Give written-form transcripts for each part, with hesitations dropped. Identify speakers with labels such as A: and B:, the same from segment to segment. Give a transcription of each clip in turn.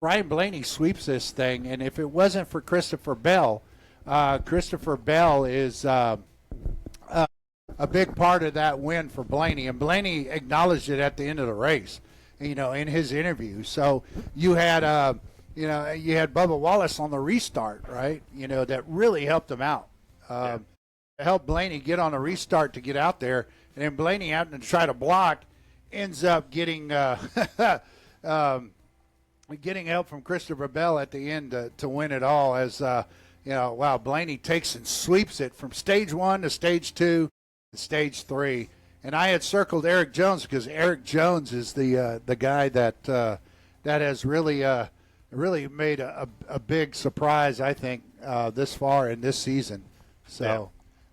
A: Ryan Blaney sweeps this thing, and if it wasn't for Christopher Bell is a big part of that win for Blaney, and Blaney acknowledged it at the end of the race, in his interview. So you had Bubba Wallace on the restart, right? That really helped him out. Helped Blaney get on a restart to get out there, and then Blaney having to try to block ends up getting getting help from Christopher Bell at the end to win it all. As wow, Blaney takes and sweeps it from stage 1 to stage 2 to stage 3. And I had circled Eric Jones because Eric Jones is the guy that has really made a big surprise, I think, this far in this season. So. Yeah.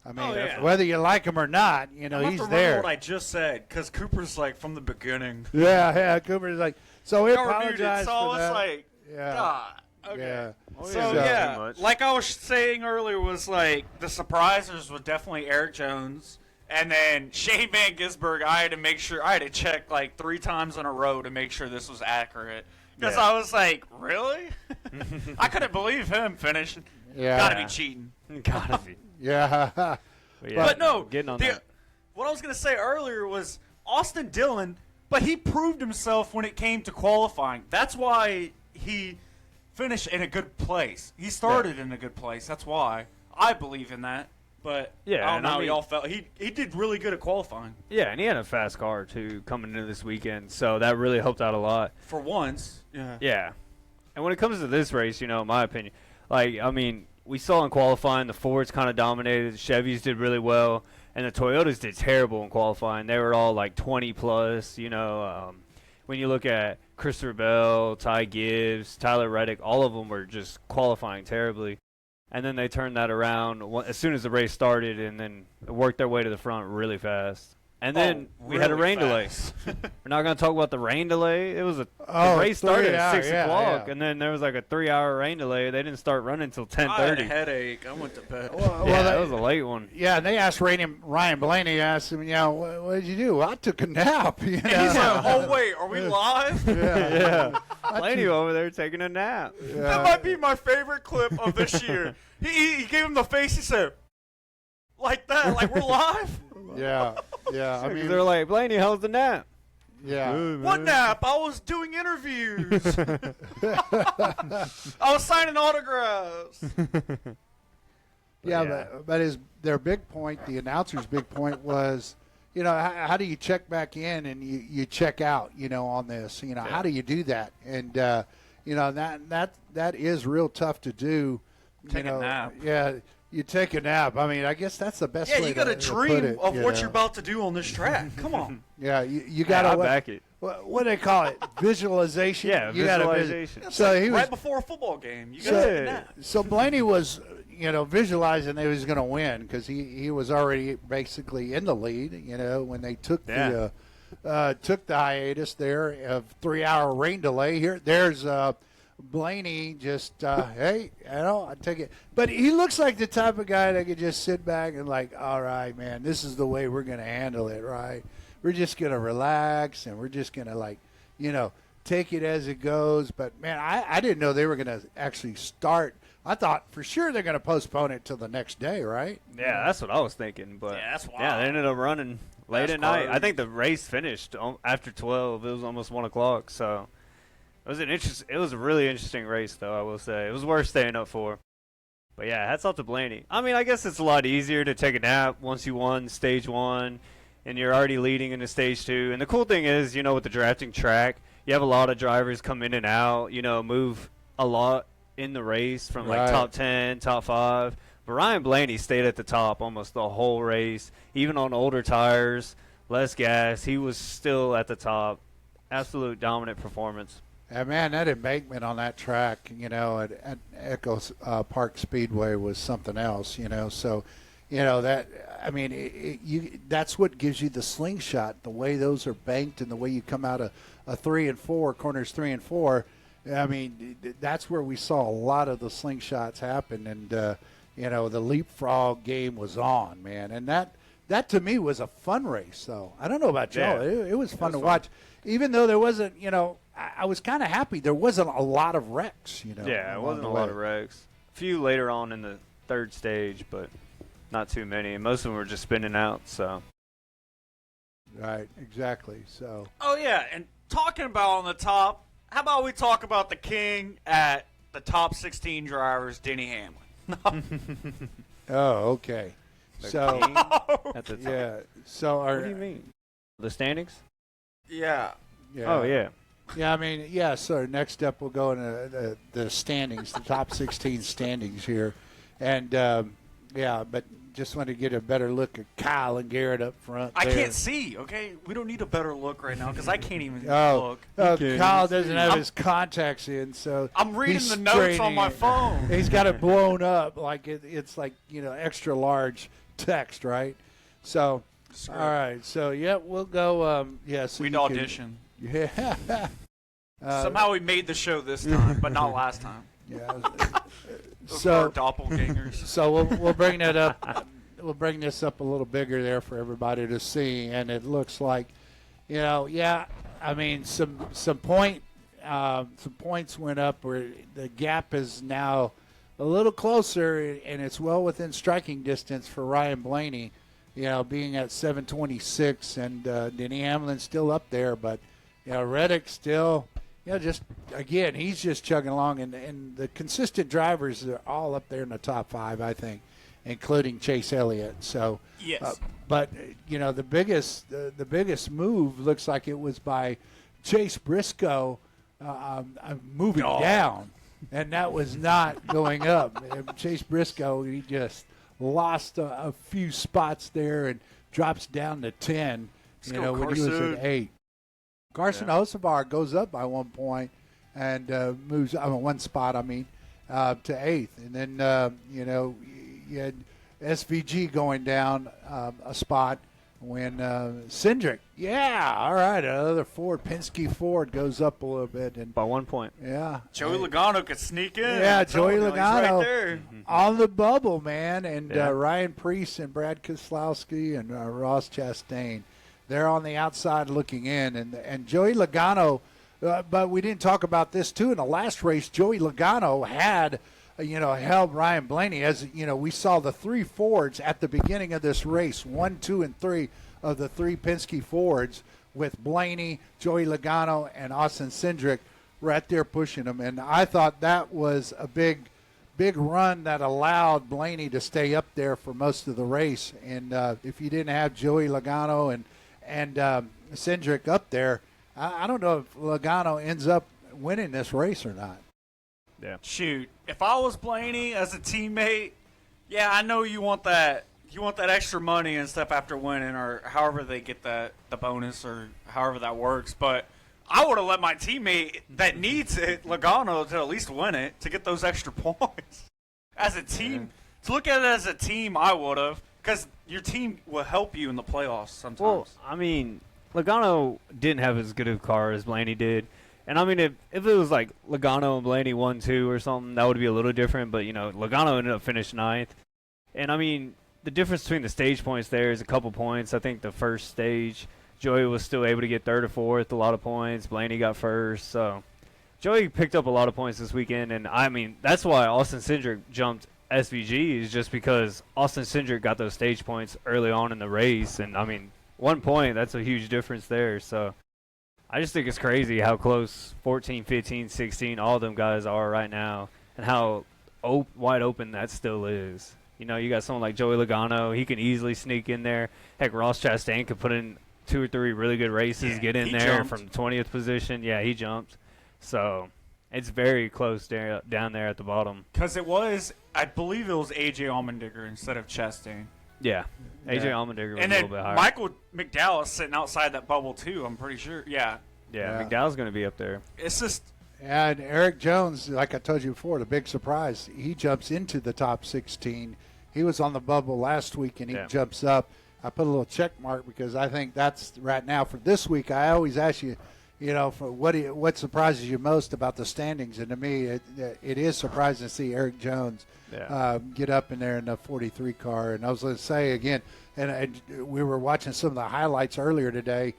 A: I mean, whether you like him or not, he's there.
B: What I just said, because Cooper's like from the beginning.
A: Yeah, Cooper's like. So we apologize
B: so
A: for that.
B: It's like,
A: yeah.
B: God. Okay.
A: Yeah.
B: So like I was saying earlier, was like the surprisers was definitely Eric Jones, and then Shane Van Gisbergen. I had to check like 3 times in a row to make sure this was accurate. Because I was like, really? I couldn't believe him finishing.
A: Yeah.
B: Gotta be cheating.
C: Gotta be.
A: Yeah.
B: But no,
C: getting on that.
B: What I was going to say earlier was Austin Dillon, but he proved himself when it came to qualifying. That's why he finished in a good place. He started in a good place. That's why. I believe in that. But I don't know how y'all felt. He did really good at qualifying.
C: Yeah, and he had a fast car, too, coming into this weekend. So that really helped out a lot.
B: For once. Yeah.
C: Yeah. And when it comes to this race, in my opinion, we saw in qualifying the Fords kind of dominated. The Chevys did really well, and the Toyotas did terrible in qualifying. They were all like 20 plus. When you look at Christopher Bell, Ty Gibbs, Tyler Reddick, all of them were just qualifying terribly. And then they turned that around as soon as the race started, and then worked their way to the front really fast. And then we had a rain delay. We're not going to talk about the rain delay. It was the race started at 6 o'clock, and then there was like a 3-hour rain delay. They didn't start running until 10:30.
B: I had a headache. I went to bed.
C: That was a late one.
A: Yeah, and they asked Ryan Blaney, asked him, what did you do? Well, I took a nap.
B: And he's like, oh, wait, are we live?
C: Yeah. Blaney over there taking a nap.
B: Yeah. That might be my favorite clip of this year. He gave him the face. He said, like that, like we're live?
A: Yeah. I mean,
C: they're like, Blaney, how's the nap?
A: Yeah.
B: What nap? I was doing interviews. I was signing autographs.
A: But their big point, the announcer's big point was, how do you check back in and you check out, on this? How do you do that? And that is real tough to do.
B: Take a nap.
A: Yeah. You take a nap. I mean, I guess that's the best way to put it.
B: Yeah, you got to dream of what you're about to do on this track. Come on.
A: Yeah, you got to
C: back it.
A: What do they call it? Visualization.
C: Yeah, visualization.
B: So he was right before a football game. You got to take a nap.
A: So Blaney was, visualizing that he was going to win because he was already basically in the lead. When they took the hiatus there of 3-hour rain delay. There's Blaney just, hey, I take it. But he looks like the type of guy that could just sit back and like, all right, man, this is the way we're going to handle it, right? We're just going to relax and we're just going to, take it as it goes. But, man, I didn't know they were going to actually start. I thought for sure they're going to postpone it till the next day, right?
C: Yeah, that's what I was thinking. But
B: that's wild.
C: Yeah, they ended up running late at night. I think the race finished after 12. It was almost 1 o'clock, so. It was a really interesting race, though, I will say. It was worth staying up for. But, yeah, hats off to Blaney. I mean, I guess it's a lot easier to take a nap once you won Stage 1 and you're already leading into Stage 2. And the cool thing is, with the drafting track, you have a lot of drivers come in and out, move a lot in the race from, top 10, top 5. But Ryan Blaney stayed at the top almost the whole race. Even on older tires, less gas, he was still at the top. Absolute dominant performance.
A: Yeah, man, that embankment on that track, at Echo Park Speedway was something else, So, that, I mean, that's what gives you the slingshot, the way those are banked and the way you come out of a 3 and 4, corners 3 and 4. I mean, that's where we saw a lot of the slingshots happen. And, the leapfrog game was on, man. And that to me was a fun race, though. I don't know about y'all. It was fun to watch. Even though there wasn't, I was kind of happy there wasn't a lot of wrecks.
C: Yeah, it wasn't a lot of wrecks. A few later on in the third stage, but not too many. And most of them were just spinning out. So.
A: Right, exactly. So.
B: Oh yeah, and talking about on the top, how about we talk about the king at the top 16 drivers, Denny Hamlin?
A: Oh, okay. So.
C: At the top.
A: Yeah. So.
C: What do you mean? The standings?
B: Yeah.
A: Yeah.
C: Oh yeah.
A: Yeah, I mean, yeah. So next up, we'll go into the standings, the top 16 standings here, and yeah. But just want to get a better look at Kyle and Garrett up front.
B: I can't see. Okay, we don't need a better look right now because I can't even look.
A: Kyle doesn't have his contacts in, so
B: I'm reading the notes on my phone.
A: He's got it blown up like it's like extra large text, right? So. All right, so we'll go. So
B: we'd audition.
A: Yeah.
B: Somehow we made the show this time, but not last time.
A: Yeah.
B: So doppelgangers.
A: So we'll bring that up. We'll bring this up a little bigger there for everybody to see, and it looks like, I mean, some points went up where the gap is now a little closer, and it's well within striking distance for Ryan Blaney. Being at 726, and Denny Hamlin's still up there, but Reddick still, just again, he's just chugging along, and the consistent drivers are all up there in the top 5, I think, including Chase Elliott. So
B: yes,
A: but the biggest move looks like it was by Chase Briscoe moving down, and that was not going up. Chase Briscoe, he just lost a few spots there and drops down to 10, when he was at 8. Carson Hocevar goes up by 1 point and moves 1 spot, to 8th. And then, you had SVG going down a spot when Cindric, all right, another Ford, Penske Ford goes up a little bit. And
C: by 1 point.
A: Yeah.
B: Joey Logano could sneak in.
A: Yeah, Joey Logano
B: right there.
A: on the bubble, man. And Ryan Preece and Brad Keselowski and Ross Chastain, they're on the outside looking in. And Joey Logano, but we didn't talk about this, too. In the last race, Joey Logano had held Ryan Blaney. As we saw the 3 Fords at the beginning of this race, 1, 2, and 3 of the 3 Penske Fords, with Blaney, Joey Logano, and Austin Cindric right there pushing them. And I thought that was a big run that allowed Blaney to stay up there for most of the race. And if you didn't have Joey Logano and Cindric up there, I don't know if Logano ends up winning this race or not.
C: Yeah.
B: Shoot, if I was Blaney as a teammate, I know you want that extra money and stuff after winning, or however they get the bonus, or however that works. But I would have let my teammate that needs it, Logano, to at least win it, to get those extra points. As a team, to look at it as a team, I would have, because your team will help you in the playoffs sometimes.
C: Well, Logano didn't have as good of a car as Blaney did. And, if it was like Logano and Blaney 1-2 or something, that would be a little different. But, Logano ended up finishing 9th. And, the difference between the stage points there is a couple points. I think the first stage, Joey was still able to get 3rd or 4th, a lot of points. Blaney got 1st. So, Joey picked up a lot of points this weekend. And, that's why Austin Cindric jumped SVG, is just because Austin Cindric got those stage points early on in the race. And, 1 point, that's a huge difference there. So, I just think it's crazy how close 14, 15, 16, all of them guys are right now, and how wide open that still is. You got someone like Joey Logano. He can easily sneak in there. Heck, Ross Chastain could put in 2 or 3 really good races, get in there from 20th position. Yeah, he jumped. So it's very close down there at the bottom.
B: Because I believe it was A.J. Allmendinger instead of Chastain.
C: Yeah, A.J. Allmendinger was a little bit higher.
B: Michael McDowell is sitting outside that bubble, too, I'm pretty sure. Yeah,
C: McDowell's going to be up there.
B: It's just...
A: And Eric Jones, like I told you before, the big surprise, he jumps into the top 16. He was on the bubble last week, and he jumps up. I put a little check mark because I think that's right now for this week. I always ask you, for what surprises you most about the standings, and to me, it is surprising to see Eric Jones get up in there in the 43 car. And I was going to say again, and we were watching some of the highlights earlier today,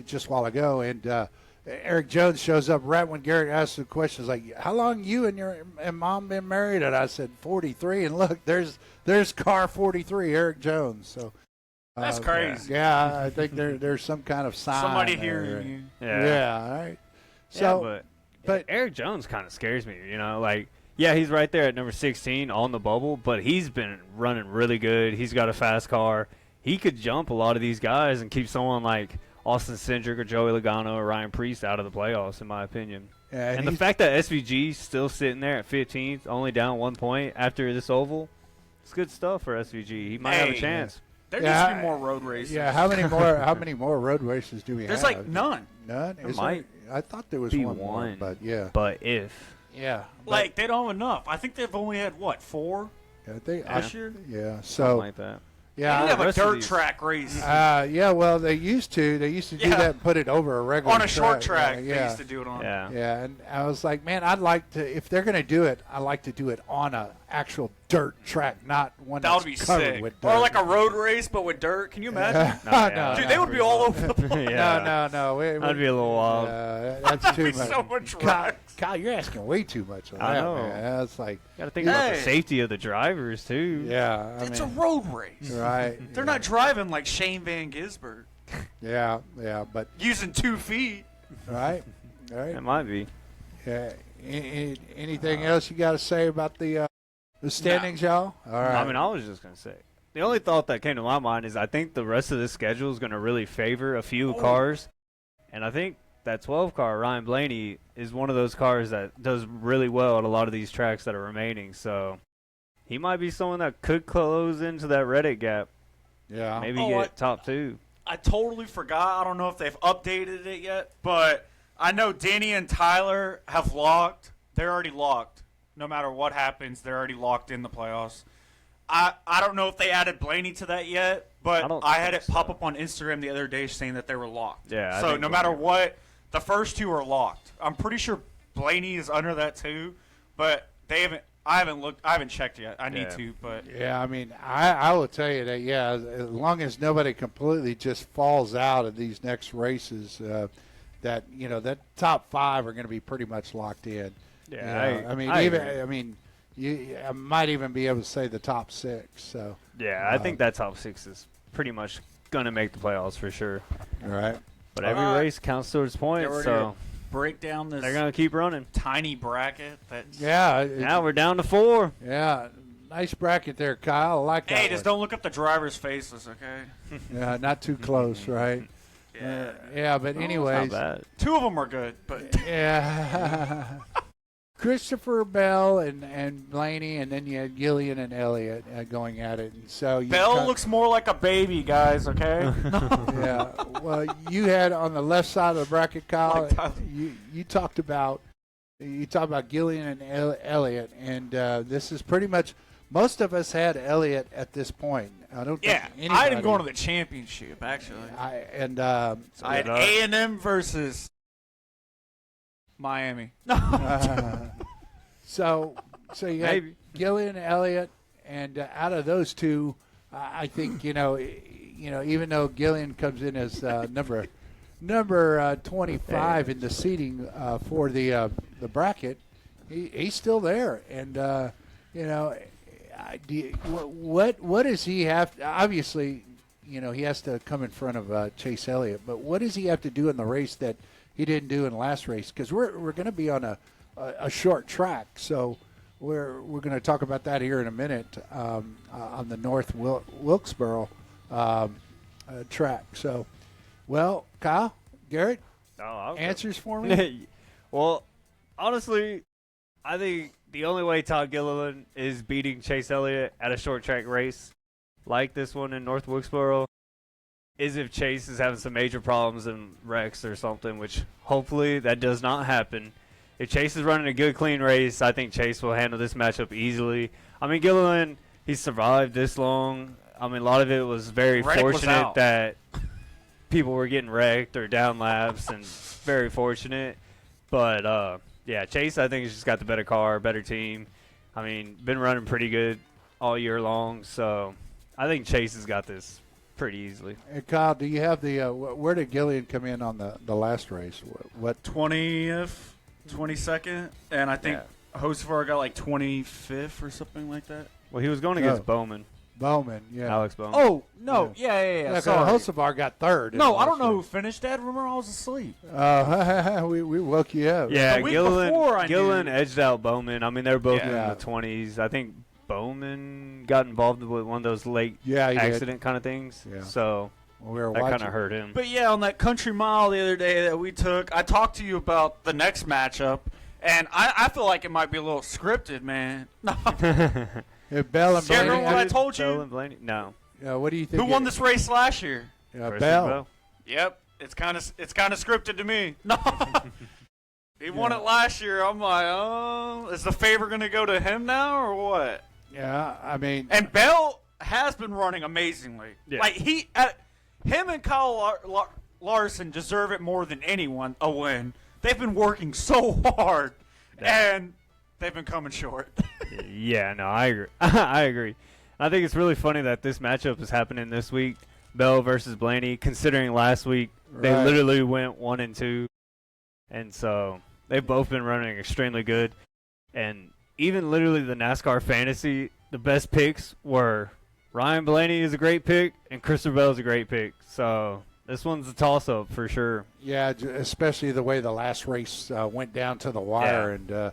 A: just a while ago, and Eric Jones shows up right when Garrett asks the questions like, "How long you and your mom been married?" And I said 43. And look, there's car 43, Eric Jones. So
B: that's crazy.
A: Yeah, I think there's some kind of sign.
B: Somebody hearing you.
A: Yeah. All right. So,
C: but Eric Jones kind of scares me. Like. Yeah, he's right there at number 16 on the bubble, but he's been running really good. He's got a fast car. He could jump a lot of these guys and keep someone like Austin Cindric or Joey Logano or Ryan Preece out of the playoffs, in my opinion.
A: Yeah,
C: and the fact that SVG's still sitting there at 15th, only down 1 point after this oval, it's good stuff for SVG. He might have a chance.
B: There needs to be more road races.
A: Yeah, how many more road races do we have?
B: There's like none.
A: None?
C: I
A: thought there was one more, but yeah.
C: But if.
A: Yeah.
B: Like, they don't have enough. I think they've only had, 4 last year?
A: Yeah. So,
C: something like that.
A: Yeah,
B: they have a dirt track race.
A: Yeah, well, they used to. They used to do that and put it over a regular
B: on a short track.
A: Yeah,
B: they used to do it on.
A: Yeah, and I was like, man, I'd like to. If they're going to do it, I'd like to do it on a actual dirt track, not one
B: that would
A: that's
B: be
A: covered
B: sick.
A: with dirt.
B: Or like a road race, but with dirt. Can you imagine?
A: No,
B: dude, they would be all over the place.
A: No.
C: That'd be a little wild.
A: That's too much.
B: So much rocks.
A: Kyle, you're asking way too much on that.
C: I know.
A: Man. That's like
C: got to think about the safety of the drivers too.
A: Yeah,
B: it's a road race.
A: Right.
B: They're not driving like Shane Van Gisbergen.
A: Yeah, but
B: using 2 feet.
A: Right.
C: It might be.
A: Yeah. Anything else you got to say about the standings, y'all? All right.
C: I mean, I was just gonna say. The only thought that came to my mind is I think the rest of the schedule is going to really favor a few cars, and I think that 12 car, Ryan Blaney, is one of those cars that does really well at a lot of these tracks that are remaining. So he might be someone that could close into that Reddit gap.
A: Yeah.
C: Maybe get top 2.
B: I totally forgot. I don't know if they've updated it yet, but I know Denny and Tyler have locked. They're already locked. No matter what happens, they're already locked in the playoffs. I don't know if they added Blaney to that yet, but I had it pop up on Instagram the other day saying that they were locked.
C: Yeah.
B: So no matter what, the first 2 are locked. I'm pretty sure Blaney is under that too, but they haven't. I haven't looked. I haven't checked yet. I need to, but
A: yeah. I mean, I will tell you that as long as nobody completely just falls out of these next races, that top 5 are going to be pretty much locked in.
C: Yeah.
A: I might even be able to say the top 6. So
C: yeah, I think that top 6 is pretty much going to make the playoffs for sure.
A: All right.
C: But every race counts towards points, so
B: break down this.
C: They're going to keep running.
B: Tiny bracket.
C: Now we're down to 4.
A: Yeah. Nice bracket there, Kyle. I like that.
B: Hey, just don't look up the drivers' faces, okay?
A: Yeah, not too close, right?
B: Yeah.
A: But anyways,
C: not bad.
B: 2 of them are good, but
A: yeah. Christopher Bell and Blaney, and then you had Gillian and Elliott going at it. And so
B: Bell looks more like a baby, guys. Okay.
A: Yeah. Well, you had on the left side of the bracket, Kyle. You talked about Gillian and Elliott, and this is pretty much most of us had Elliott at this point. I don't.
B: Yeah,
A: think anybody,
B: I had him going to the championship actually.
A: I
B: had A&M versus Miami.
A: So you got Gillian, Elliott, and out of those 2, I think even though Gillian comes in as number 25 in the seating for the bracket, he's still there, and what does he have? Obviously, he has to come in front of Chase Elliott, but what does he have to do in the race that he didn't do in the last race? Because we're going to be on a short track, so we're going to talk about that here in a minute on the North Wilkesboro track. So, well, Kyle, Garrett, answers for me?
C: Well, honestly, I think the only way Todd Gilliland is beating Chase Elliott at a short track race like this one in North Wilkesboro is if Chase is having some major problems in wrecks or something, which hopefully that does not happen. If Chase is running a good, clean race, I think Chase will handle this matchup easily. I mean, Gilliland, he's survived this long. I mean, a lot of it was very fortunate that people were getting wrecked or down laps, and very fortunate. But, Chase, I think, has just got the better car, better team. I mean, been running pretty good all year long, so I think Chase has got this pretty easily.
A: Hey, Kyle, do you have the where did Gillian come in on the last race? What
B: 20th, 22nd, and I think Hocevar got like 25th or something like that.
C: Well, he was going against Bowman.
A: Bowman, yeah.
C: Alex Bowman.
B: Oh, no. Yeah.
A: Sorry. Hocevar got third.
B: No, I don't know who finished that. Remember, I was asleep.
A: We woke you up.
C: Yeah,
B: The week before I
C: Gillen
B: knew.
C: edged out Bowman. I mean, they were both in
A: Yeah.
C: the 20s. I think Bowman got involved with one of those late
A: he did.
C: accident kind of things.
A: Yeah.
C: So
A: We were
C: that kind
A: watching.
C: of hurt him.
B: But yeah, on that country mile the other day that we took, I talked to you about the next matchup, and I feel like it might be a little scripted, man. No.
A: Bell and
B: You remember
A: Blaney.
B: what I told
C: Bell
B: you?
C: and Blaney? No.
A: What do you think?
B: Who won this race last year?
C: Versus
A: Bell.
B: Yep, it's kind of scripted to me. No. He won it last year. I'm like, oh, is the favor going to go to him now or what?
A: Yeah, I mean.
B: And Bell has been running amazingly.
C: Yeah.
B: Like him and Kyle Larson deserve it more than anyone a win. They've been working so hard, and they've been coming short.
C: Yeah, no, I agree. I agree. I think it's really funny that this matchup is happening this week, Bell versus Blaney, considering last week they
A: Right.
C: literally went 1-2. And so they've both been running extremely good. And even literally the NASCAR fantasy, the best picks were Ryan Blaney is a great pick and Christopher Bell is a great pick. So this one's a toss-up for sure.
A: Yeah, especially the way the last race went down to the wire. And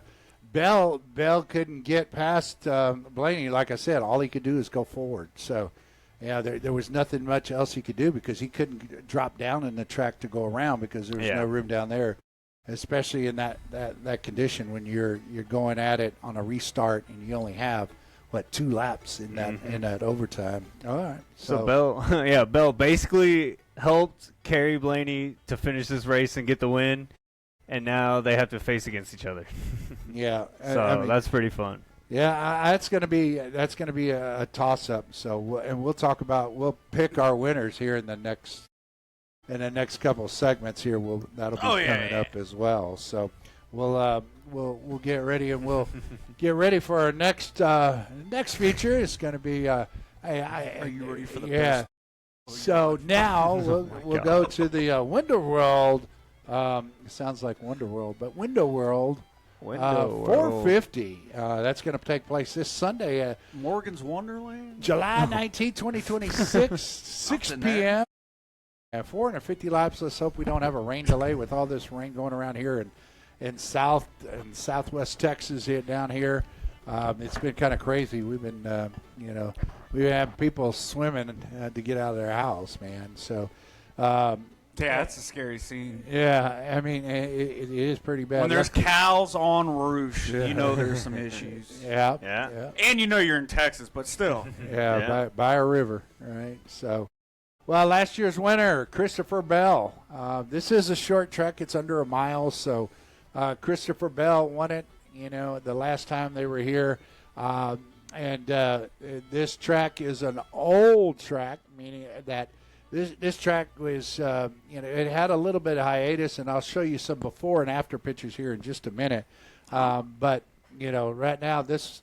A: Bell couldn't get past Blaney. Like I said, all he could do is go forward. So, yeah, there was nothing much else he could do because he couldn't drop down in the track to go around because there was no room down there, especially in that condition when you're going at it on a restart and you only have, 2 laps in that overtime. All right.
C: So Bell, Bell basically helped carry Blaney to finish this race and get the win. And now they have to face against each other.
A: Yeah,
C: So
A: I mean,
C: that's pretty fun.
A: Yeah, that's going to be a toss-up. So, we'll pick our winners here in the next couple of segments here. That'll be coming up as well. So, we'll get ready and we'll get ready for our next feature. It's going to be. Are
B: you ready for the
A: best? So now we'll go to the Window World. Sounds like Wonder World, but Window World. 450. That's going to take place this Sunday,
B: Morgan's Wonderland?
A: July 19, 2026, 6 p.m. 450 laps. Let's hope we don't have a rain delay with all this rain going around here in South and Southwest Texas here down here. It's been kind of crazy. We've been, we have people swimming to get out of their house, man. So.
B: Yeah, that's a scary scene.
A: Yeah, I mean, it is pretty bad.
B: When there's cows on roofs, you know there's some issues.
A: Yeah.
B: And you know you're in Texas, but still.
A: Yeah. By a river, right? So, well, last year's winner, Christopher Bell. This is a short track. It's under a mile, so Christopher Bell won it, the last time they were here. And this track is an old track, meaning that This track was, it had a little bit of hiatus, and I'll show you some before and after pictures here in just a minute. But right now this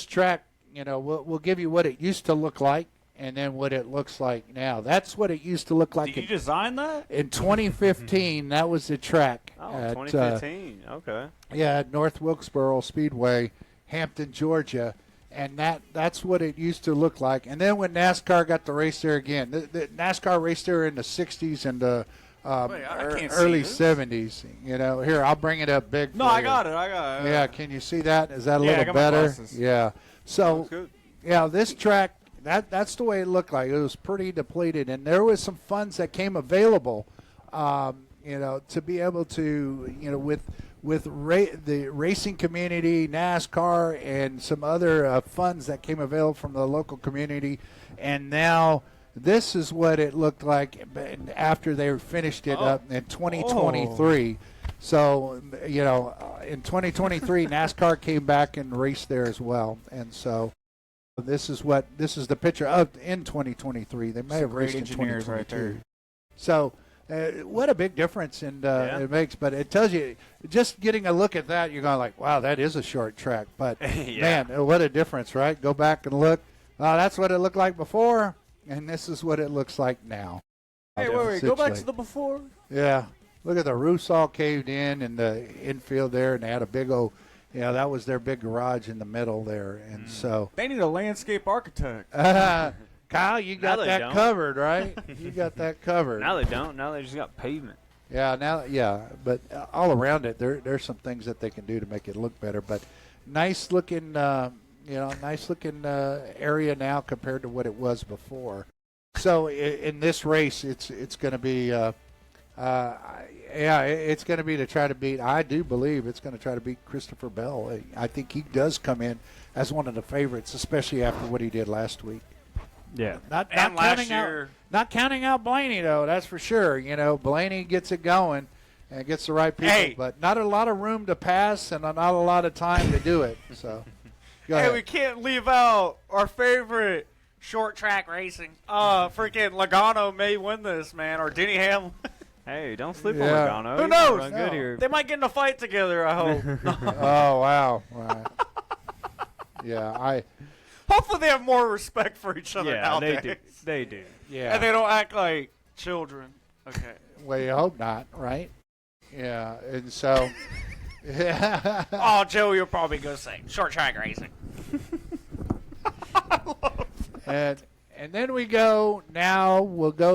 A: track, we'll give you what it used to look like, and then what it looks like now. That's what it used to look like.
B: Did you design that?
A: In 2015, that was the track.
C: Oh, 2015. Okay.
A: Yeah, at North Wilkesboro Speedway, Hampton, Georgia. And that's what it used to look like. And then when NASCAR got to race there again, the NASCAR raced there in the 60s and the early 70s. Here, I'll bring it up big.
B: No, I got it.
A: Yeah, can you see that? Is that a
B: I
A: little
B: got my
A: better?
B: glasses.
A: Yeah. So, this track, that's the way it looked like. It was pretty depleted. And there was some funds that came available, to be able to, with the racing community, NASCAR, and some other funds that came available from the local community. And now this is what it looked like after they finished it up in 2023. So, in 2023, NASCAR came back and raced there as well. And so this is the picture of in 2023. They may have raced in 2022. Right there. So, what a big difference it makes. But it tells you, just getting a look at that, you're going like, wow, that is a short track. But, man, what a difference, right? Go back and look. That's what it looked like before. and this is what it looks like now.
D: Hey, wait, go back to the before.
A: Yeah, look at the roofs all caved in the infield there, and they had a big old, that was their big garage in the middle there, and so
D: they need a landscape architect.
A: Kyle, you got that covered, right? You got that covered.
C: Now they don't. Now they just got pavement.
A: Yeah, but all around it, there's some things that they can do to make it look better. But nice looking, area now compared to what it was before. So in this race, it's going to be, it's going to be to try to beat. I do believe it's going to try to beat Christopher Bell. I think he does come in as one of the favorites, especially after what he did last week.
C: Yeah,
A: not counting out Blaney though. That's for sure. Blaney gets it going and gets the right people, but not a lot of room to pass and not a lot of time to do it. So, go ahead.
B: We can't leave out our favorite short track racing. Freaking Logano may win this, man, or Denny Hamlin.
C: Hey, don't sleep on Logano.
B: Who knows?
C: Run good here.
B: They might get in a fight together. I hope.
A: Oh wow! Right. Yeah,
B: Hopefully they have more respect for each other nowadays.
C: They do.
A: Yeah.
B: And they don't act like children. Okay.
A: Well, you hope not, right? Yeah, and so.
B: Oh, Joe, you're probably going to say short track racing.
A: and then we'll go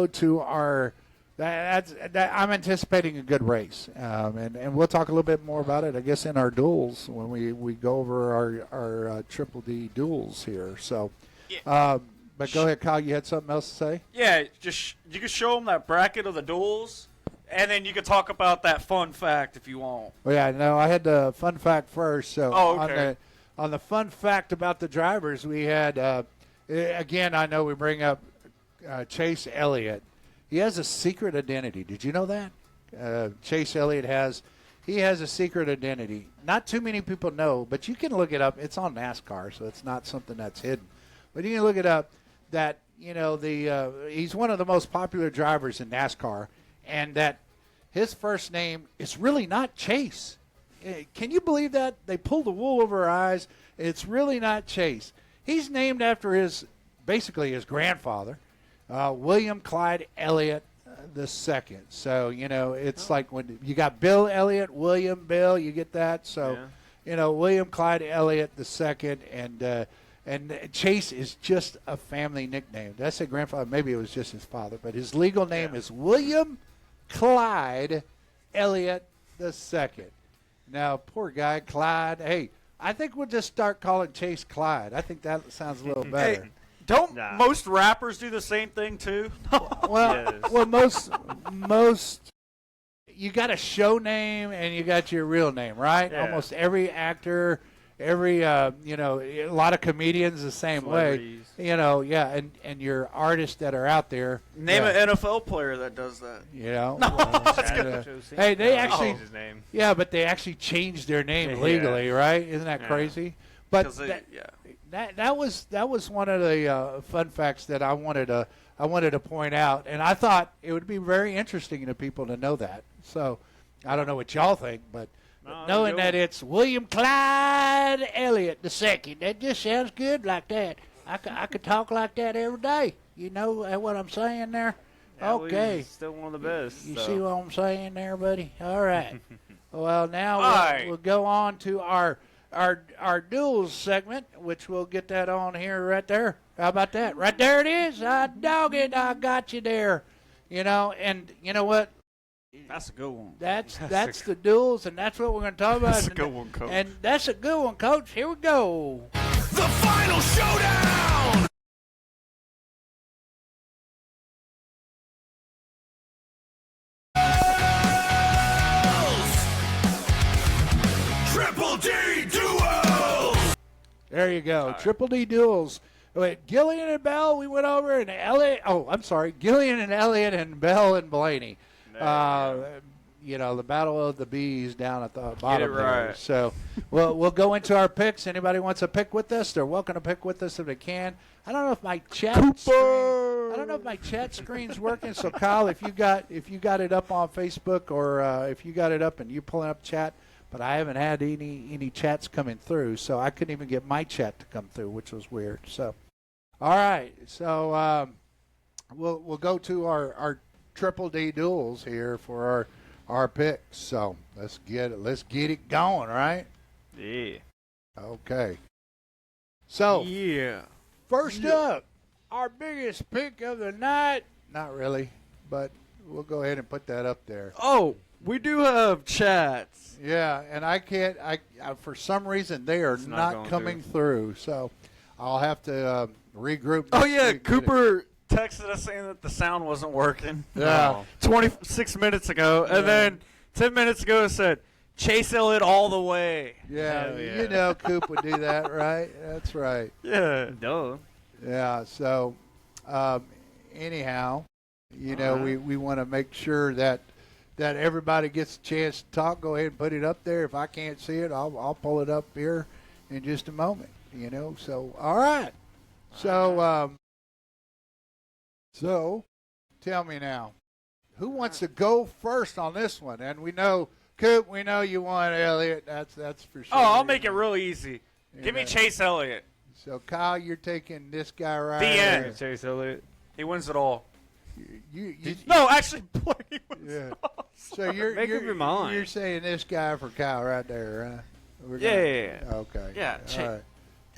A: to our. I'm anticipating a good race, and we'll talk a little bit more about it, I guess, in our duels when we go over our Triple D duels here. So, but go ahead, Kyle. You had something else to say?
B: Yeah, just you can show them that bracket of the duels, and then you can talk about that fun fact if you want.
A: Well, yeah, no, I had the fun fact first. So,
B: okay.
A: on the fun fact about the drivers, we had again. I know we bring up Chase Elliott. He has a secret identity. Did you know that? Chase Elliott has a secret identity. Not too many people know, but you can look it up. It's on NASCAR, so it's not something that's hidden. But you can look it up that, he's one of the most popular drivers in NASCAR, and that his first name is really not Chase. Can you believe that? They pulled the wool over our eyes. It's really not Chase. He's named after basically his grandfather. William Clyde Elliott II. So, it's like when you got Bill Elliott, William, Bill, you get that. So, William Clyde Elliott II, and Chase is just a family nickname. Did I say grandfather? Maybe it was just his father, but his legal name is William Clyde Elliott II. Now, poor guy, Clyde. Hey, I think we'll just start calling Chase Clyde. I think that sounds a little better.
B: Hey. Don't most rappers do the same thing too?
A: Well, most you got a show name and you got your real name, right? Yeah. Almost every actor, every a lot of comedians the same way. And your artists that are out there.
B: Name an NFL player that does that.
A: Hey, they actually his name. Yeah, but they actually changed their name legally, right? Isn't that crazy? But that was one of the fun facts that I wanted to point out, and I thought it would be very interesting to people to know that. So I don't know what y'all think, but knowing that it's William Clyde Elliott II, that just sounds good like that. I could talk like that every day. You know what I'm saying there?
C: Yeah,
A: okay.
C: Well, still one of the best.
A: You see what I'm saying there, buddy? All right. Well, now we'll go on to our duels segment, which we'll get that on here right there. How about that? Right there it is. Dog it. I got you there. And you know what?
D: That's a good one.
A: That's the duels, and that's what we're going to talk about.
B: That's a good one, Coach.
A: And that's a good one, Coach. Here we go.
E: The final showdown! Triple D duels!
A: There you go. Right. Triple D duels. Wait, Gillian and Bell, we went over, and Elliott. Oh, I'm sorry. Gillian and Elliott and Bell and Blaney. The battle of the bees down at the bottom there. So we'll go into our picks. Anybody wants to pick with us, they're welcome to pick with us if they can. I don't know if my chat screen's working. So Kyle, if you got it up on Facebook or if you got it up and you pulling up chat, but I haven't had any chats coming through, so I couldn't even get my chat to come through, which was weird. So, all right. So we'll go to our Triple D duels here for our picks. So let's get it going, right?
C: Yeah.
A: Okay. So
D: Yeah.
A: first up, our biggest pick of the night. Not really, but we'll go ahead and put that up there.
D: Oh, we do have chats.
A: Yeah, and I can't. I for some reason they are
C: It's not
A: not
C: going
A: coming through. So I'll have to regroup.
B: Oh
A: next
B: yeah,
A: week.
B: Cooper texted us saying that the sound wasn't working.
A: Yeah.
B: 26 minutes ago, and then 10 minutes ago it said Chase Elliott all the way.
A: Yeah,
C: Hell yeah.
A: you know Coop would do that, right? That's right.
B: Yeah.
C: Duh.
A: Yeah. So, anyhow, we want to make sure that everybody gets a chance to talk. Go ahead and put it up there. If I can't see it, I'll pull it up here in just a moment. So all right. So tell me now, who wants to go first on this one? And we know, Coop, we know you want Elliott. That's for sure.
B: Oh, I'll make it real easy. Give me
A: know.
B: Chase Elliott.
A: So Kyle, you're taking this guy right
B: The
A: here.
B: end.
C: Chase Elliott.
B: He wins it all.
A: You
B: No, actually, Blaney wins
A: Yeah.
B: it all.
A: So you're
C: Make up your mind.
A: You're saying this guy for Kyle right there, huh? We're
B: Yeah.
A: Okay.
B: Yeah,
A: All right.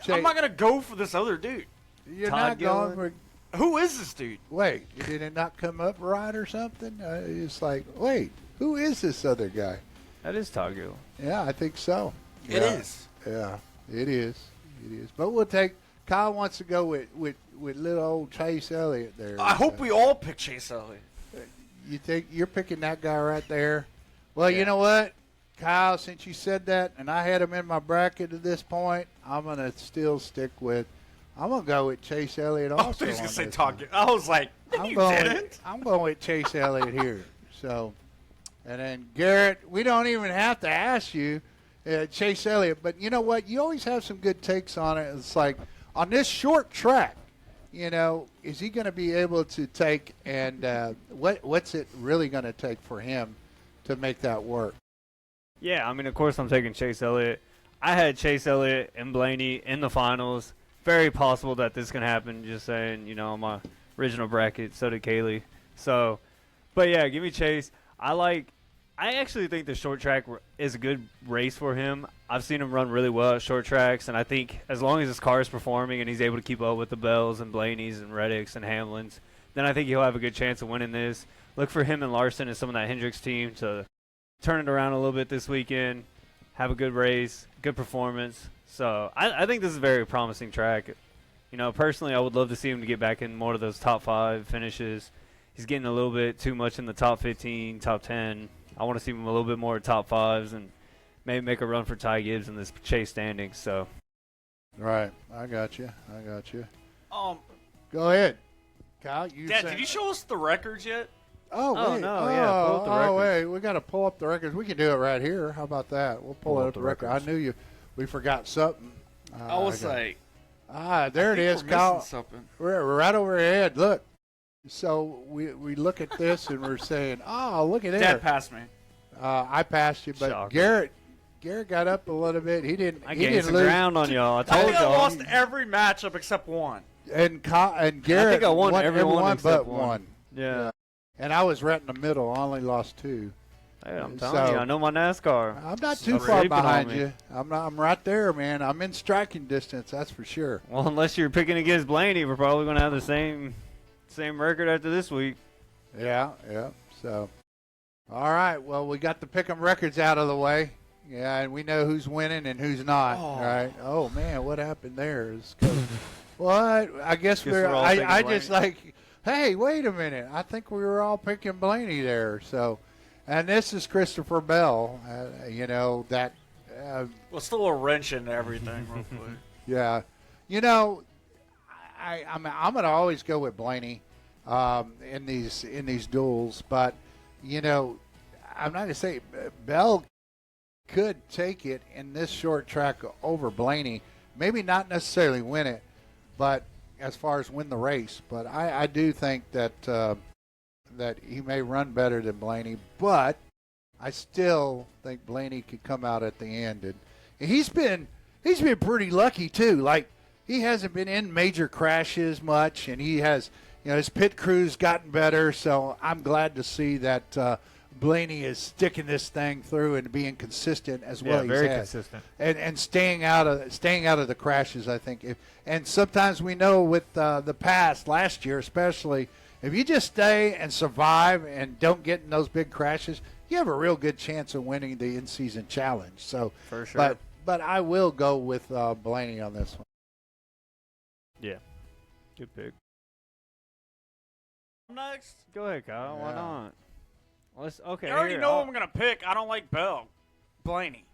B: I'm not going to go for this other dude.
A: You're
C: Todd
A: not going
C: Gilliland.
A: for.
B: Who is this dude?
A: Wait, did it not come up right or something? It's like, wait, who is this other guy?
C: That is Todd Gilliland.
A: Yeah, I think so.
B: It is.
A: Yeah, it is. It is. But we'll take. Kyle wants to go with little old Chase Elliott there.
B: I hope we all pick Chase Elliott.
A: You think you're picking that guy right there? Well, you know what, Kyle, since you said that, and I had him in my bracket at this point, I'm gonna still stick with. I'm gonna go with Chase Elliott also.
B: I thought he was going
A: on
B: to say
A: this
B: Todd.
A: one.
B: I was like,
A: I'm
B: you
A: going.
B: didn't.
A: I'm going with Chase Elliott here. So, and then Garrett, we don't even have to ask you, Chase Elliott. But you know what? You always have some good takes on it. It's like on this short track. Is he going to be able to take and what's it really going to take for him to make that work?
C: Yeah, I mean, of course I'm taking Chase Elliott. I had Chase Elliott and Blaney in the finals. Very possible that this can happen, just saying, on my original bracket. So did Kaylee. So, but yeah, give me Chase. I actually think the short track is a good race for him. I've seen him run really well at short tracks, and I think as long as his car is performing and he's able to keep up with the Bells and Blaney's and Reddicks and Hamlins, then I think he'll have a good chance of winning this. Look for him and Larson and some of that Hendricks team to turn it around a little bit this weekend, have a good race, good performance. So I think this is a very promising track. Personally, I would love to see him to get back in more of those top 5 finishes. He's getting a little bit too much in the top 15, top 10. I want to see him a little bit more top 5s and maybe make a run for Ty Gibbs in this chase standings. So,
A: Right, I got you. Go ahead, Kyle.
B: Dad, did you show us the records yet?
A: Oh,
C: Oh,
A: wait.
C: no, yeah, pull up the records.
A: Wait, we got to pull up the records. We can do it right here. How about that? We'll pull up the record.
C: records.
A: I knew we forgot something.
B: I was like,
A: there it is,
B: we're
A: Kyle.
B: missing something.
A: We're right over your head. Look. So we look at this and we're saying, oh, look at
B: Dad
A: that.
B: passed me.
A: I passed you, but
C: Shocker.
A: Garrett got up a little bit. He didn't.
C: I
A: he
C: gained
A: didn't
C: some
A: lose.
C: ground on y'all. I
B: I
C: told
B: think I
C: y'all.
B: lost every matchup except one.
A: And Garrett
C: I won every one
A: but
C: except one. Yeah.
A: And I was right in the middle. I only lost 2.
C: Hey, I'm telling
A: So-
C: you, I know my NASCAR.
A: I'm not too
C: Stop
A: far
C: sleeping on
A: behind
C: me.
A: you. I'm right there, man. I'm in striking distance. That's for sure.
C: Well, unless you're picking against Blaney, we're probably going to have the same record after this week.
A: Yeah. So, all right. Well, we got the pick'em records out of the way. Yeah, and we know who's winning and who's not.
B: Oh.
A: Right? Oh man, what happened there? Well, I guess
C: Guess we're all picking
A: I just
C: Blaney.
A: like, hey, wait a minute. I think we were all picking Blaney there. So, and this is Christopher Bell. That.
B: Well, still a wrench in everything, real quick.
A: Yeah, I'm going to always go with Blaney in these duels, but I'm not going to say Bell could take it in this short track over Blaney. Maybe not necessarily win it, but as far as win the race. But I do think that that he may run better than Blaney, but I still think Blaney could come out at the end, and he's been pretty lucky too. Like he hasn't been in major crashes much, and he has his pit crew's gotten better, so I'm glad to see that Blaney is sticking this thing through and being consistent as well.
F: Very consistent,
A: and staying out of the crashes. I think, and sometimes we know with the past last year, especially if you just stay and survive and don't get in those big crashes, you have a real good chance of winning the in-season challenge. So
C: For sure.
A: But I will go with Blaney on this one.
C: Yeah. Good pick.
B: Next.
C: Go ahead, Kyle. Why
A: Yeah.
C: not? Okay.
B: You already
C: here,
B: know
C: I'll-
B: who I'm going to pick. I don't like Bell. Blaney.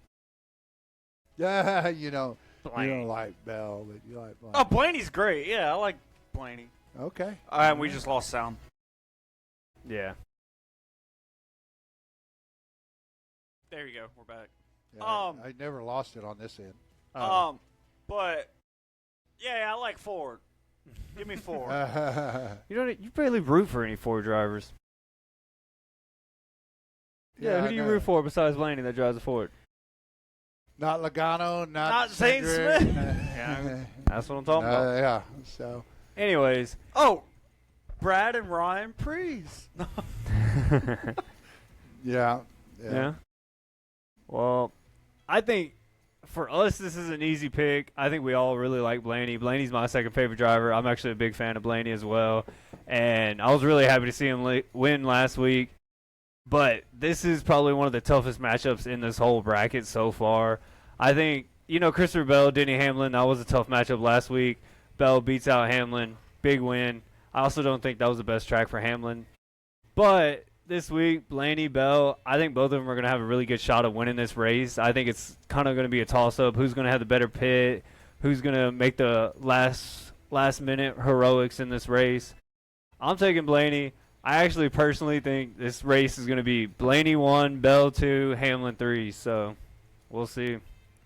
A: Yeah, you don't
C: Blaney.
A: like Bell, but you like Blaney.
B: Oh, Blaney's great. Yeah, I like Blaney.
A: Okay.
B: And we just lost sound.
C: Yeah.
B: There you go. We're back.
A: Yeah, I never lost it on this end.
B: But yeah, I like Ford. Give me Ford.
C: You barely root for any Ford drivers. Yeah, who do you root for besides Blaney that drives a Ford?
A: Not Logano,
B: Not Zane
A: Cindric,
B: Smith.
C: Yeah, that's what I'm talking about.
A: Yeah. So.
C: Anyways.
B: Oh, Brad and Ryan Preece.
A: Yeah.
C: Yeah. Well, I think for us this is an easy pick. I think we all really like Blaney. Blaney's my second favorite driver. I'm actually a big fan of Blaney as well. And I was really happy to see him win last week. But this is probably one of the toughest matchups in this whole bracket so far. I think, Christopher Bell, Denny Hamlin, that was a tough matchup last week. Bell beats out Hamlin. Big win. I also don't think that was the best track for Hamlin. But this week, Blaney, Bell, I think both of them are going to have a really good shot of winning this race. I think it's kind of going to be a toss-up. Who's going to have the better pit? Who's going to make the last-minute heroics in this race? I'm taking Blaney. I actually personally think this race is going to be Blaney 1, Bell 2, Hamlin 3. So we'll see.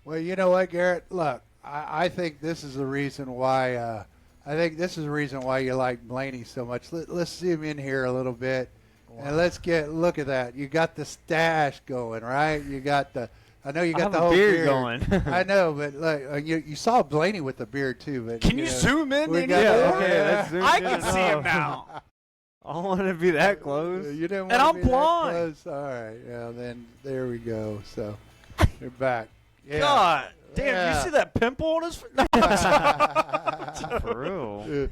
A: Well, you know what, Garrett? Look, I think this is the reason why. You like Blaney so much. Let's see him in here a little bit, and let's look at that. You got the stash going, right? You got the. I know you got the whole
C: beard going.
A: I know, but look, you saw Blaney with the beard too. But
B: Can you zoom in?
C: Let's zoom
B: I
C: in.
B: can see him now.
C: I don't want to be that close.
A: You didn't want
B: And
A: to
B: I'm
A: be that
B: blind.
A: close? All right, yeah. Then there we go. So you're back. Yeah.
B: God damn!
A: Yeah.
B: You see that pimple on his?
C: For real.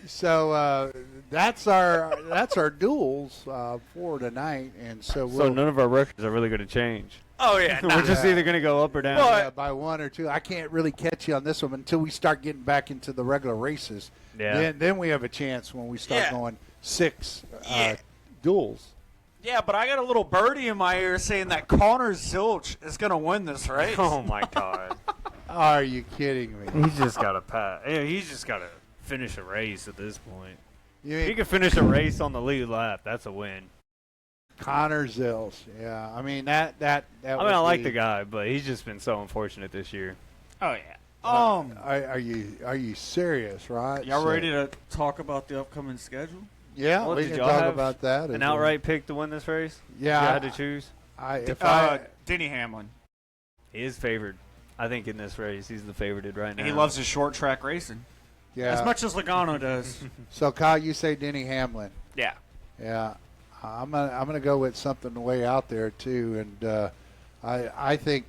A: So that's our duels for tonight, and so
C: So none of our records are really going to change.
B: Oh yeah.
C: We're just either going to go up or down.
B: But-
A: by one or two. I can't really catch you on this one until we start getting back into the regular races.
C: Yeah.
A: Then we have a chance when we start
B: Yeah.
A: going 6
B: Yeah.
A: duels.
B: Yeah, but I got a little birdie in my ear saying that Connor Zilch is gonna win this race.
C: Oh my God.
A: Are you kidding me?
C: He's just got to pass. Yeah, he's just got to finish a race at this point.
A: You
C: If he
A: mean
C: can finish a race on the lead lap, that's a win.
A: Connor Zills? Yeah, I mean that.
C: I like the guy, but he's just been so unfortunate this year.
B: Oh yeah.
A: Are you serious? Right?
B: Y'all
A: So-
B: ready to talk about the upcoming schedule?
A: Yeah,
C: Well,
A: we
C: did
A: can
C: y'all
A: talk
C: have
A: about that.
C: An
A: as well.
C: outright pick to win this race?
A: Yeah,
C: If you had to choose?
B: Denny Hamlin.
C: He is favored. I think in this race, he's the favorited right now.
B: He loves his short track racing
A: yeah.
B: as much as Logano does.
A: So Kyle, you say Denny Hamlin?
B: Yeah.
A: Yeah, I'm gonna go with something way out there too, and I think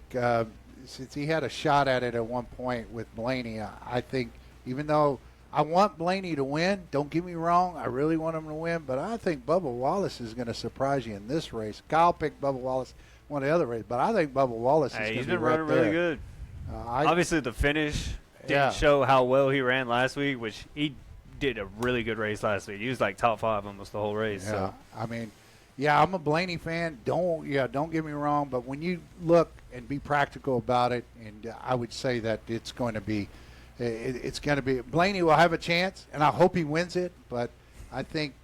A: since he had a shot at it at one point with Blaney, I think even though I want Blaney to win, don't get me wrong, I really want him to win, but I think Bubba Wallace is going to surprise you in this race. Kyle picked Bubba Wallace one of the other races, but I think Bubba Wallace is going to be
C: he's been
A: right
C: running
A: there.
C: really good. Obviously, the finish didn't
A: Yeah.
C: show how well he ran last week, which he did a really good race last week. He was like top 5 almost the whole race.
A: Yeah,
C: So.
A: I mean, yeah, I'm a Blaney fan. Don't get me wrong, but when you look and be practical about it, and I would say that it's going to be Blaney will have a chance, and I hope he wins it. But I think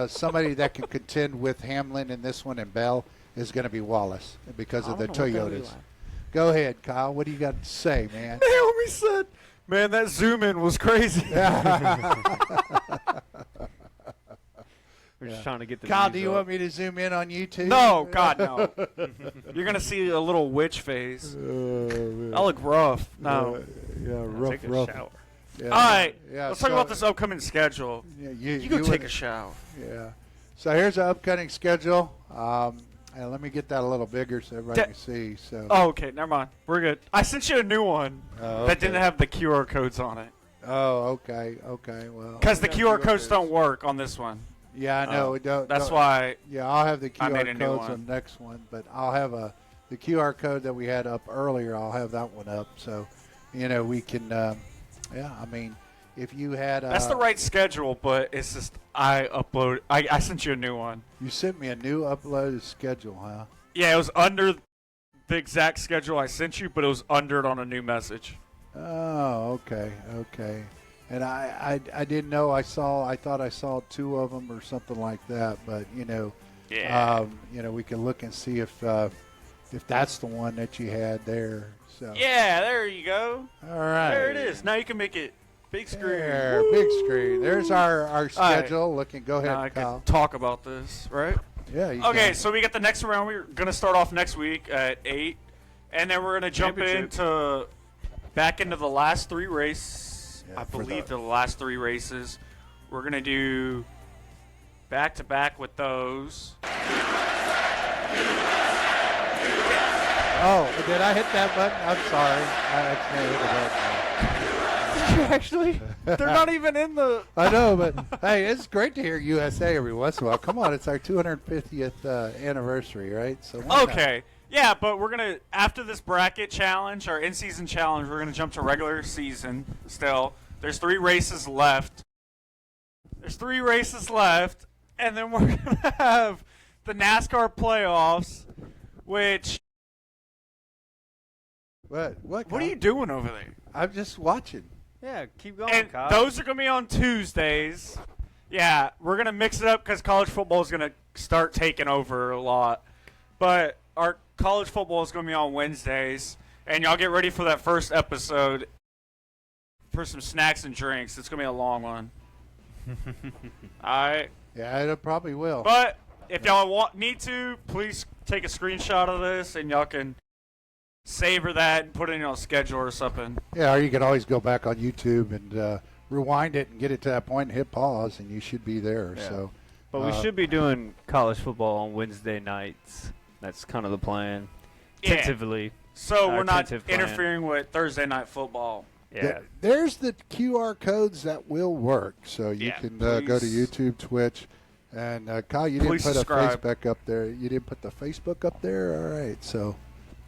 A: somebody that can contend with Hamlin in this one and Bell is going to be Wallace because of the Toyotas. Go ahead, Kyle. What do you got to say, man?
B: Naomi said, "Man, that zoom in was crazy."
C: We're just trying to get the
A: Kyle,
C: views
A: do you
C: up.
A: want me to zoom in on you too?
B: No, God, no. You're gonna see a little witch face. I look rough. No.
A: Yeah,
C: Take a shower.
A: Yeah.
B: All right,
A: Yeah,
B: let's talk about this upcoming schedule.
A: Yeah,
B: You go take a shower.
A: Yeah. So here's the upcoming schedule. And let me get that a little bigger so everybody can see. So.
B: Oh, okay, never mind. We're good. I sent you a new one that didn't have the QR codes on it.
A: Oh, okay, well.
B: Because the QR codes don't work on this one.
A: Yeah, I know.
B: That's why.
A: Yeah, I'll have the
B: I made
A: QR
B: a new
A: codes
B: one.
A: on the next one, but I'll have the QR code that we had up earlier. I'll have that one up, so we can. I mean, if you had.
B: That's the right schedule, but it's just I sent you a new one.
A: You sent me a new uploaded schedule, huh?
B: Yeah, it was under the exact schedule I sent you, but it was under it on a new message.
A: Oh, okay. And I didn't know. I thought I saw two of them or something like that. But
B: Yeah.
A: we can look and see if that's the one that you had there. So
B: Yeah, there you go.
A: all right,
B: There it is. Now you can make it big screen.
A: There, big screen. There's our schedule. Looking. Go ahead,
B: Now I
A: Kyle.
B: can talk about this, right?
A: Yeah. You
B: Okay,
A: can.
B: so we got the next round. We're gonna start off next week at 8, and then we're gonna jump back into the last 3 races.
A: Yeah,
B: I
A: for
B: believe
A: the-
B: the last 3 races. We're gonna do back to back with those.
A: Oh, did I hit that button? I'm sorry. I accidentally hit the button.
B: Actually, they're not even in the.
A: I know, but hey, it's great to hear USA every once in a while. Come on, it's our 250th anniversary, right? So why not?
B: Okay. Yeah, but we're going to, after this bracket challenge, our in-season challenge, we're going to jump to regular season still. There's 3 races left. And then we're going to have the NASCAR playoffs, which...
A: What?
B: What are you doing over there?
A: I'm just watching.
C: Yeah, keep going,
B: And
C: Kyle.
B: those are going to be on Tuesdays. Yeah, we're going to mix it up because college football is going to start taking over a lot. But our college football is going to be on Wednesdays. And y'all get ready for that first episode for some snacks and drinks. It's going to be a long one. All right.
A: Yeah, it probably will.
B: But if y'all need to, please take a screenshot of this and y'all can savor that and put it in your schedule or something.
A: Yeah, or you can always go back on YouTube and rewind it and get it to that point and hit pause, and you should be there.
C: Yeah.
A: So,
C: But we should be doing college football on Wednesday nights. That's kind of the plan.
B: Yeah.
C: Tentatively.
B: So we're not
C: tentative plan.
B: interfering with Thursday night football.
C: Yeah.
A: there's the QR codes that will work. So you
B: Yeah,
A: can go to
B: please.
A: YouTube, Twitch, and Kyle, you didn't
B: Please
A: put
B: subscribe.
A: a Facebook up there. You didn't put the Facebook up there. All right, so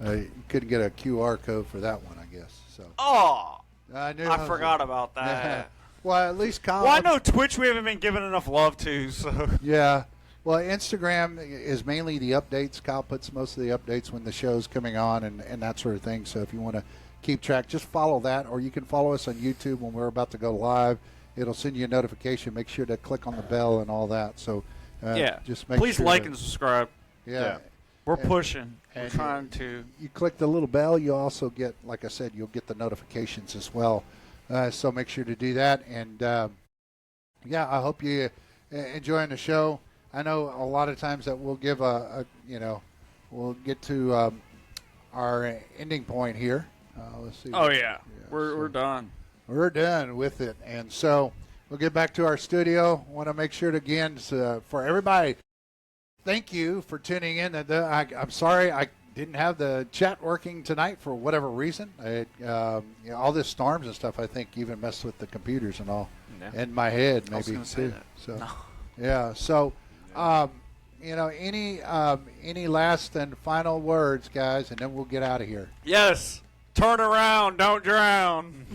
A: you couldn't get a QR code for that one, I guess. So
B: Oh,
A: I knew
B: I forgot about that.
A: Well, at least Kyle.
B: Well, I know Twitch we haven't been given enough love to, so.
A: Yeah. Well, Instagram is mainly the updates. Kyle puts most of the updates when the show's coming on and that sort of thing. So if you want to keep track, just follow that. Or you can follow us on YouTube when we're about to go live. It'll send you a notification. Make sure to click on the bell and all that. So just make
B: Please
A: sure
B: like
A: to-
B: and subscribe.
A: Yeah.
B: We're pushing. We're
A: and
B: trying to.
A: You click the little bell. You also get, like I said, you'll get the notifications as well. So make sure to do that. And, I hope you enjoying the show. I know a lot of times that we'll give we'll get to our ending point here. Let's see.
B: Oh, yeah.
A: so
B: We're done.
A: We're done with it. And so we'll get back to our studio. Want to make sure to, again, for everybody, thank you for tuning in. I'm sorry I didn't have the chat working tonight for whatever reason. All this storms and stuff, I think, even messed with the computers and all.
C: Yeah.
A: In my head,
B: I was
A: maybe
B: gonna say
A: too.
B: that.
A: So,
B: No.
A: yeah. So, any last and final words, guys, and then we'll get out of here.
B: Yes. Turn around. Don't drown.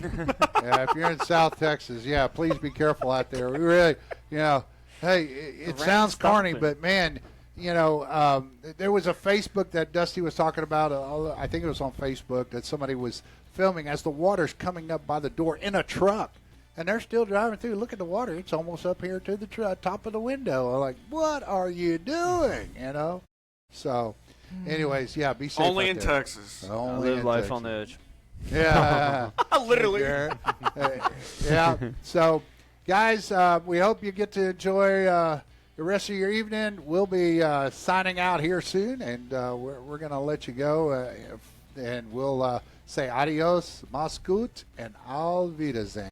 A: Yeah, if you're in South Texas, please be careful out there. We really, hey, it sounds corny, but man, there was a Facebook that Dusty was talking about. I think it was on Facebook that somebody was filming as the water's coming up by the door in a truck. And they're still driving through. Look at the water. It's almost up here to the top of the window. I'm like, what are you doing? So, anyways, be safe.
B: Only
A: out
B: in
A: there.
B: Texas.
A: Only
C: Live
A: in
C: life
A: Texas.
C: on the edge.
A: Yeah.
B: Literally.
A: Yeah. So, guys, we hope you get to enjoy the rest of your evening. We'll be signing out here soon, and we're going to let you go. And we'll say adios, mach's gut, and auf Wiedersehen.